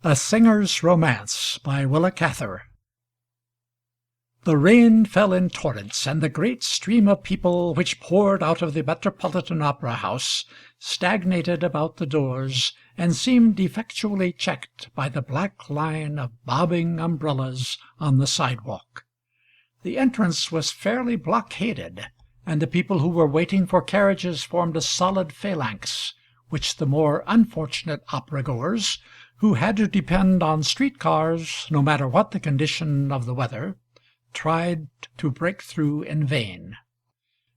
A Singer's Romance by Willa Cather. The rain fell in torrents, and the great stream of people which poured out of the Metropolitan Opera House stagnated about the doors and seemed effectually checked by the black line of bobbing umbrellas on the sidewalk. The entrance was fairly blockaded, and the people who were waiting for carriages formed a solid phalanx, which the more unfortunate opera-goers, who had to depend on street-cars, no matter what the condition of the weather, tried to break through in vain.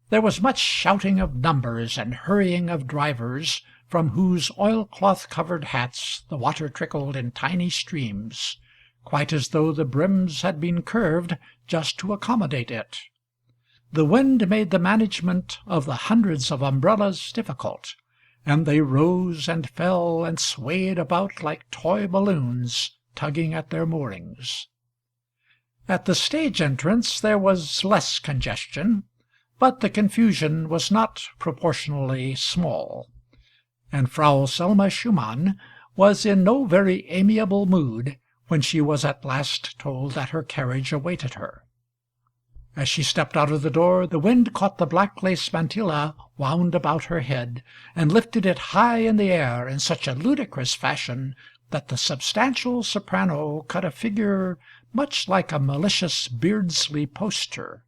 There was much shouting of numbers and hurrying of drivers, from whose oilcloth-covered hats the water trickled in tiny streams, quite as though the brims had been curved just to accommodate it. The wind made the management of the hundreds of umbrellas difficult, and they rose and fell and swayed about like toy balloons tugging at their moorings. At the stage entrance there was less congestion, but the confusion was not proportionally small, and Frau Selma Schumann was in no very amiable mood when she was at last told that her carriage awaited her. As she stepped out of the door, the wind caught the black lace mantilla wound about her head, and lifted it high in the air in such a ludicrous fashion that the substantial soprano cut a figure much like a malicious Beardsley poster.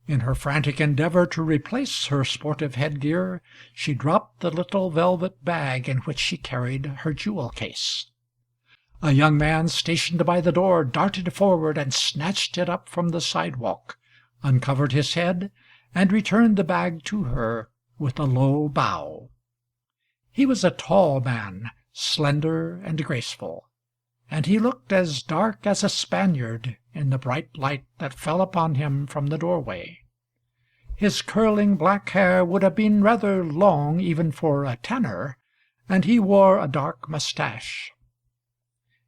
In her frantic endeavor to replace her sportive headgear, she dropped the little velvet bag in which she carried her jewel-case. A young man stationed by the door darted forward and snatched it up from the sidewalk, uncovered his head, and returned the bag to her with a low bow. He was a tall man, slender and graceful, and he looked as dark as a Spaniard in the bright light that fell upon him from the doorway. His curling black hair would have been rather long even for a tenor, and he wore a dark mustache.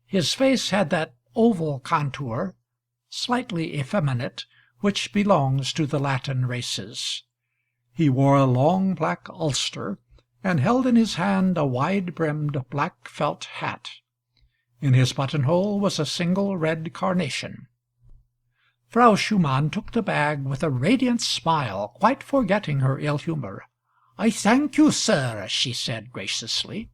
His face had that oval contour, slightly effeminate, which belongs to the Latin races. He wore a long black ulster, and held in his hand a wide-brimmed black felt hat. In his buttonhole was a single red carnation. Frau Schumann took the bag with a radiant smile, quite forgetting her ill-humor. "I thank you, sir," she said graciously.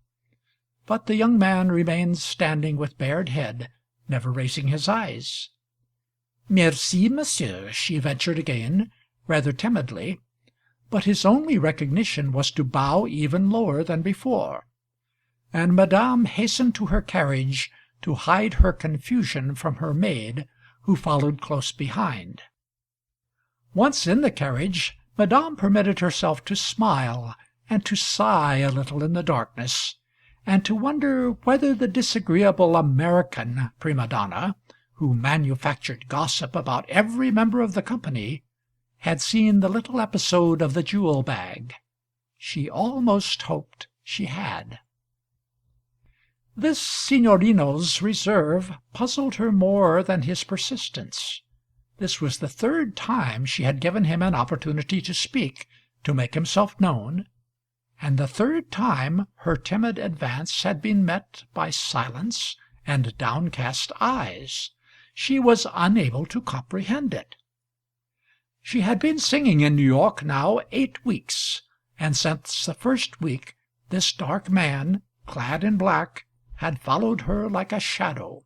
But the young man remained standing with bared head, never raising his eyes. "Merci, monsieur," she ventured again, rather timidly, but his only recognition was to bow even lower than before, and Madame hastened to her carriage to hide her confusion from her maid, who followed close behind. Once in the carriage, Madame permitted herself to smile and to sigh a little in the darkness, and to wonder whether the disagreeable American prima donna, who manufactured gossip about every member of the company, had seen the little episode of the jewel bag. She almost hoped she had. This Signorino's reserve puzzled her more than his persistence. This was the third time she had given him an opportunity to speak, to make himself known, and the third time her timid advance had been met by silence and downcast eyes. She was unable to comprehend it. She had been singing in New York now 8 weeks, and since the first week this dark man, clad in black, had followed her like a shadow.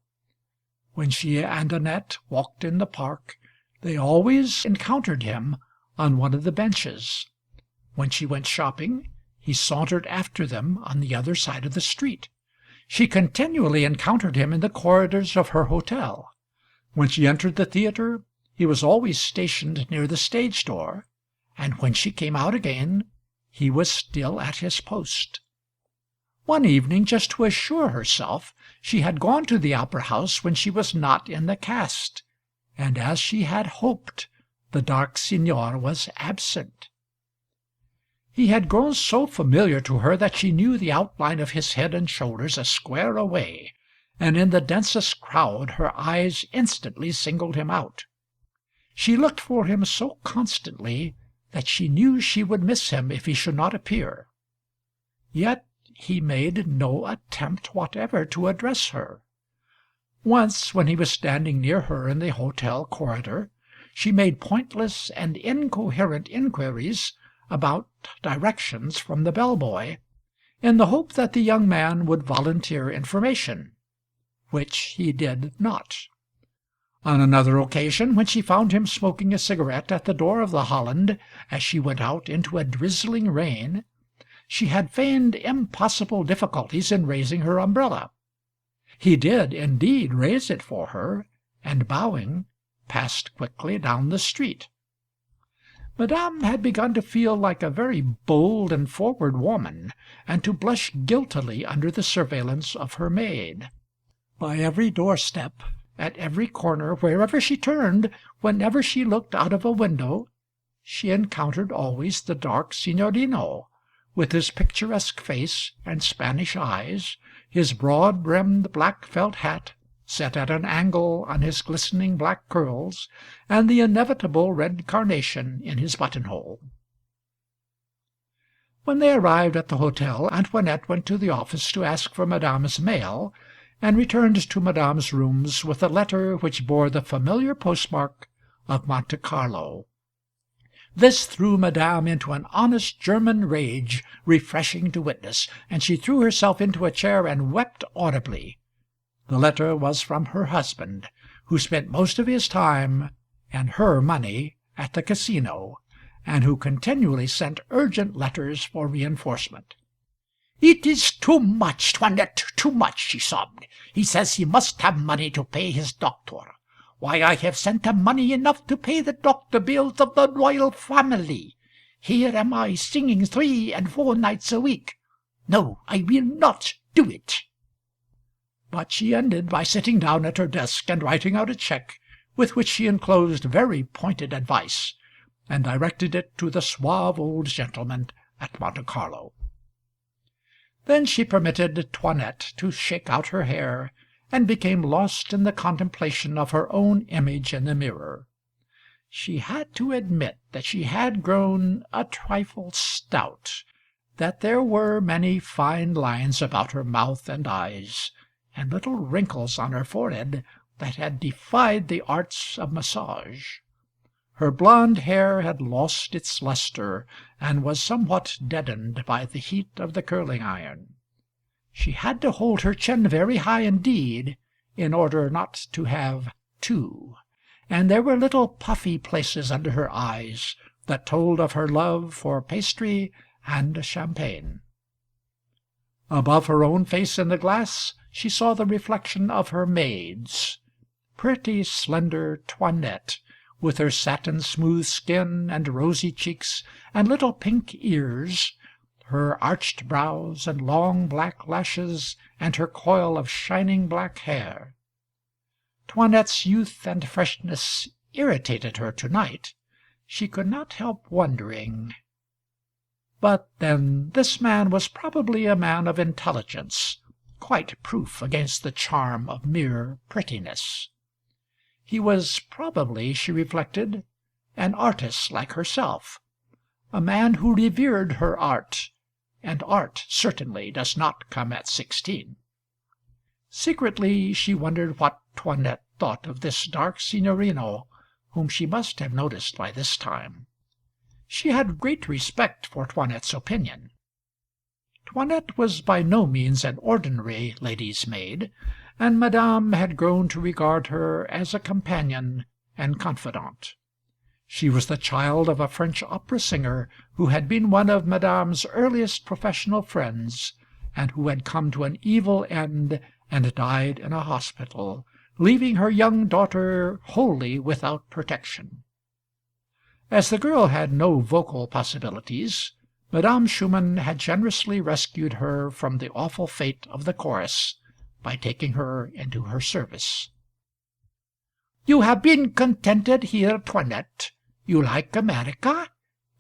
When she and Annette walked in the park, they always encountered him on one of the benches. When she went shopping, he sauntered after them on the other side of the street. She continually encountered him in the corridors of her hotel. When she entered the theater, he was always stationed near the stage door, and when she came out again, he was still at his post. One evening, just to assure herself, she had gone to the opera house when she was not in the cast, and as she had hoped, the dark signor was absent. He had grown so familiar to her that she knew the outline of his head and shoulders a square away, and in the densest crowd her eyes instantly singled him out. She looked for him so constantly that she knew she would miss him if he should not appear. Yet he made no attempt whatever to address her. Once, when he was standing near her in the hotel corridor, she made pointless and incoherent inquiries about directions from the bell-boy, in the hope that the young man would volunteer information, which he did not. On another occasion, when she found him smoking a cigarette at the door of the Holland as she went out into a drizzling rain, she had feigned impossible difficulties in raising her umbrella. He did indeed raise it for her, and, bowing, passed quickly down the street. Madame had begun to feel like a very bold and forward woman, and to blush guiltily under the surveillance of her maid. By every doorstep, at every corner, wherever she turned, whenever she looked out of a window, she encountered always the dark Signorino, with his picturesque face and Spanish eyes, his broad-brimmed black felt hat set at an angle on his glistening black curls, and the inevitable red carnation in his buttonhole. When they arrived at the hotel, Antoinette went to the office to ask for Madame's mail, and returned to Madame's rooms with a letter which bore the familiar postmark of Monte Carlo. This threw Madame into an honest German rage, refreshing to witness, and she threw herself into a chair and wept audibly. The letter was from her husband, who spent most of his time and her money at the casino, and who continually sent urgent letters for reinforcement. "It is too much, 'Toinette, too much," she sobbed. "He says he must have money to pay his doctor. Why, I have sent him money enough to pay the doctor bills of the royal family. Here am I singing 3 and 4 nights a week. No, I will not do it." But she ended by sitting down at her desk and writing out a check, with which she enclosed very pointed advice, and directed it to the suave old gentleman at Monte Carlo. Then she permitted 'Toinette to shake out her hair, and became lost in the contemplation of her own image in the mirror. She had to admit that she had grown a trifle stout, that there were many fine lines about her mouth and eyes, and little wrinkles on her forehead that had defied the arts of massage. Her blonde hair had lost its luster, and was somewhat deadened by the heat of the curling-iron. She had to hold her chin very high indeed, in order not to have 2, and there were little puffy places under her eyes that told of her love for pastry and champagne. Above her own face in the glass she saw the reflection of her maid's, pretty slender 'Toinette, with her satin-smooth skin and rosy cheeks and little pink ears, her arched brows and long black lashes, and her coil of shining black hair. 'Toinette's youth and freshness irritated her to-night. She could not help wondering. But then this man was probably a man of intelligence, quite proof against the charm of mere prettiness. He was probably, she reflected, an artist like herself, a man who revered her art, and art certainly does not come at 16. Secretly she wondered what 'Toinette thought of this dark Signorino, whom she must have noticed by this time. She had great respect for 'Toinette's opinion. 'Toinette was by no means an ordinary lady's maid, and Madame had grown to regard her as a companion and confidant. She was the child of a French opera singer who had been one of Madame's earliest professional friends, and who had come to an evil end and died in a hospital, leaving her young daughter wholly without protection. As the girl had no vocal possibilities, Madame Schumann had generously rescued her from the awful fate of the chorus by taking her into her service. "You have been contented here, 'Toinette? You like America?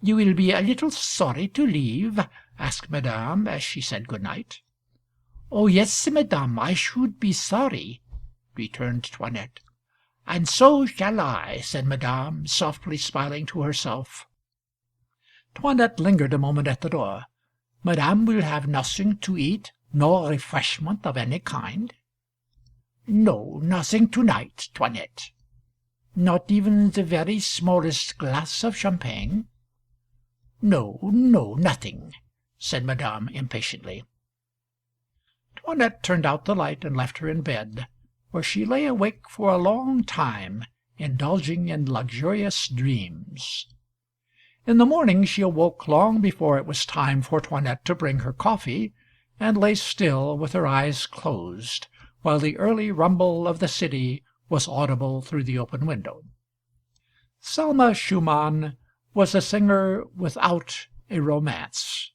You will be a little sorry to leave?" asked Madame, as she said good night. "Oh yes, Madame, I should be sorry," returned 'Toinette. "And so shall I," said Madame, softly smiling to herself. 'Toinette lingered a moment at the door. Madame will have nothing to eat, nor refreshment of any kind?" "No, nothing to-night, 'Toinette." "Not even the very smallest glass of champagne?" "No, no, nothing," said Madame impatiently. 'Toinette turned out the light and left her in bed, where she lay awake for a long time, indulging in luxurious dreams. In the morning she awoke long before it was time for 'Toinette to bring her coffee, and lay still with her eyes closed, while the early rumble of the city was audible through the open window. Selma Schumann was a singer without a romance.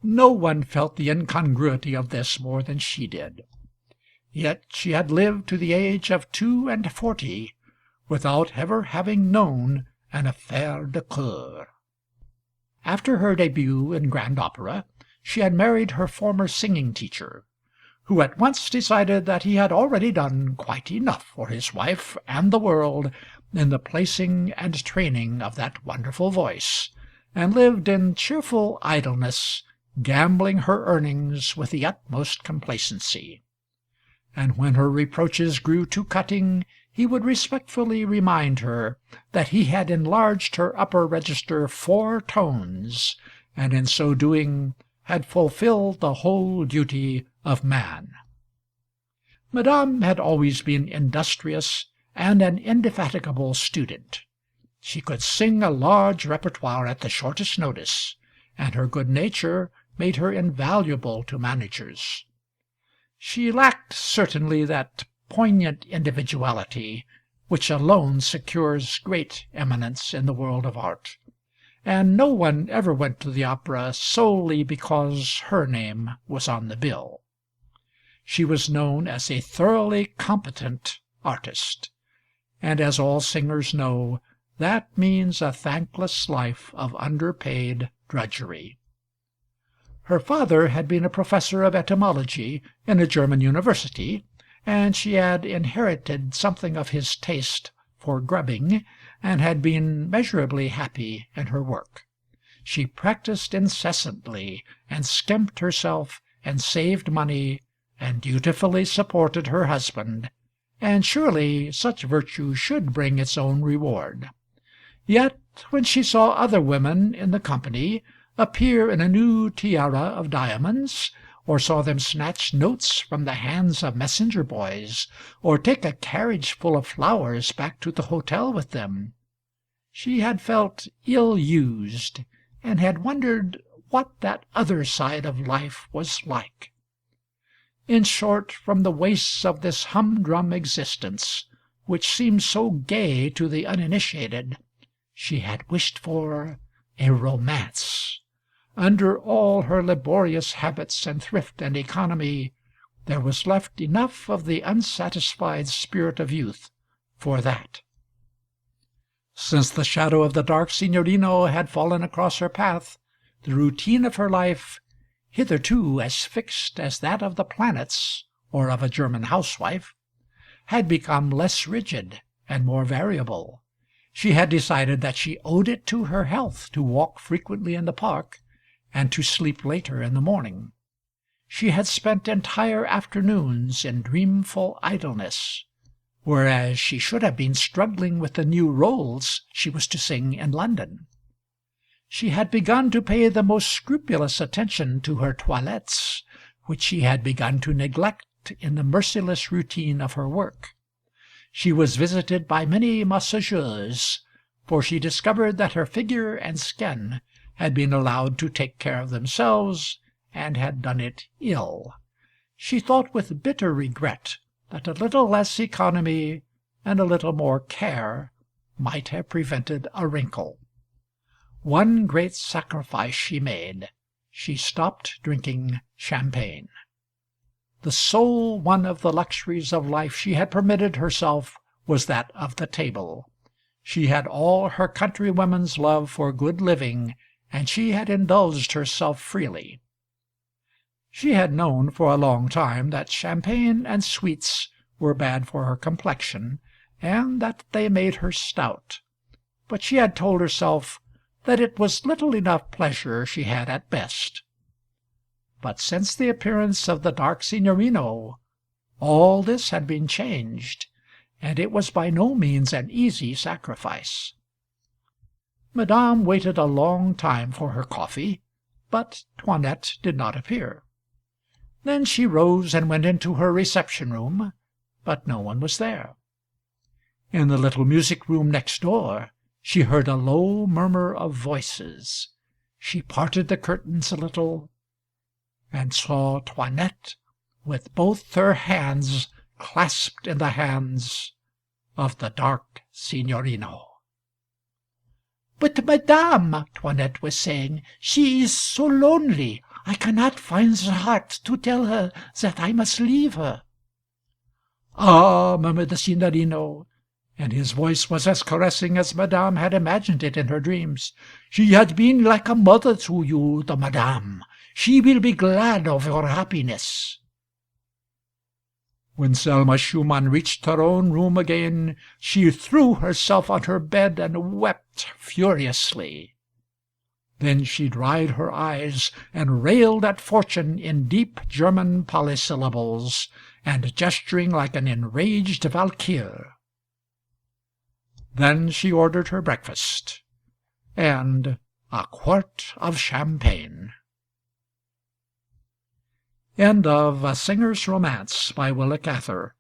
No one felt the incongruity of this more than she did. Yet she had lived to the age of 42 without ever having known an affaire de coeur. After her debut in grand opera she had married her former singing teacher, who at once decided that he had already done quite enough for his wife and the world in the placing and training of that wonderful voice, and lived in cheerful idleness, gambling her earnings with the utmost complacency. And when her reproaches grew too cutting, he would respectfully remind her that he had enlarged her upper register 4 tones, and in so doing had fulfilled the whole duty of man. Madame had always been industrious and an indefatigable student. She could sing a large repertoire at the shortest notice, and her good nature made her invaluable to managers. She lacked certainly that poignant individuality which alone secures great eminence in the world of art, and no one ever went to the opera solely because her name was on the bill. She was known as a thoroughly competent artist, and as all singers know, that means a thankless life of underpaid drudgery. Her father had been a professor of etymology in a German university, and she had inherited something of his taste for grubbing, and had been measurably happy in her work. She practised incessantly, and skimped herself, and saved money, and dutifully supported her husband, and surely such virtue should bring its own reward. Yet when she saw other women in the company appear in a new tiara of diamonds, or saw them snatch notes from the hands of messenger boys, or take a carriage full of flowers back to the hotel with them, she had felt ill-used, and had wondered what that other side of life was like. In short, from the wastes of this humdrum existence, which seems so gay to the uninitiated, she had wished for a romance. Under all her laborious habits and thrift and economy, there was left enough of the unsatisfied spirit of youth for that. Since the shadow of the dark Signorino had fallen across her path, the routine of her life, hitherto as fixed as that of the planets or of a German housewife, had become less rigid and more variable. She had decided that she owed it to her health to walk frequently in the park, and to sleep later in the morning. She had spent entire afternoons in dreamful idleness, whereas she should have been struggling with the new rôles she was to sing in London. She had begun to pay the most scrupulous attention to her toilettes, which she had begun to neglect in the merciless routine of her work. She was visited by many massageuses, for she discovered that her figure and skin had been allowed to take care of themselves, and had done it ill. She thought with bitter regret that a little less economy and a little more care might have prevented a wrinkle. One great sacrifice she made: she stopped drinking champagne. The sole one of the luxuries of life she had permitted herself was that of the table. She had all her countrywomen's love for good living, and she had indulged herself freely. She had known for a long time that champagne and sweets were bad for her complexion, and that they made her stout, but she had told herself that it was little enough pleasure she had at best. but since the appearance of the dark Signorino all this had been changed, and it was by no means an easy sacrifice. Madame waited a long time for her coffee, but 'Toinette did not appear. Then she rose and went into her reception-room, but no one was there. In the little music-room next door she heard a low murmur of voices. She parted the curtains a little, and saw 'Toinette with both her hands clasped in the hands of the dark Signorino. "But, madame," 'Toinette was saying, "she is so lonely. I cannot find the heart to tell her that I must leave her." "Ah," murmured the Signorino, and his voice was as caressing as Madame had imagined it in her dreams. "She has been like a mother to you, the madame. She will be glad of your happiness." When Selma Schumann reached her own room again, she threw herself on her bed and wept furiously. Then she dried her eyes and railed at fortune in deep German polysyllables, and gesturing like an enraged Valkyr. Then she ordered her breakfast and a quart of champagne. End of A Singer's Romance by Willa Cather,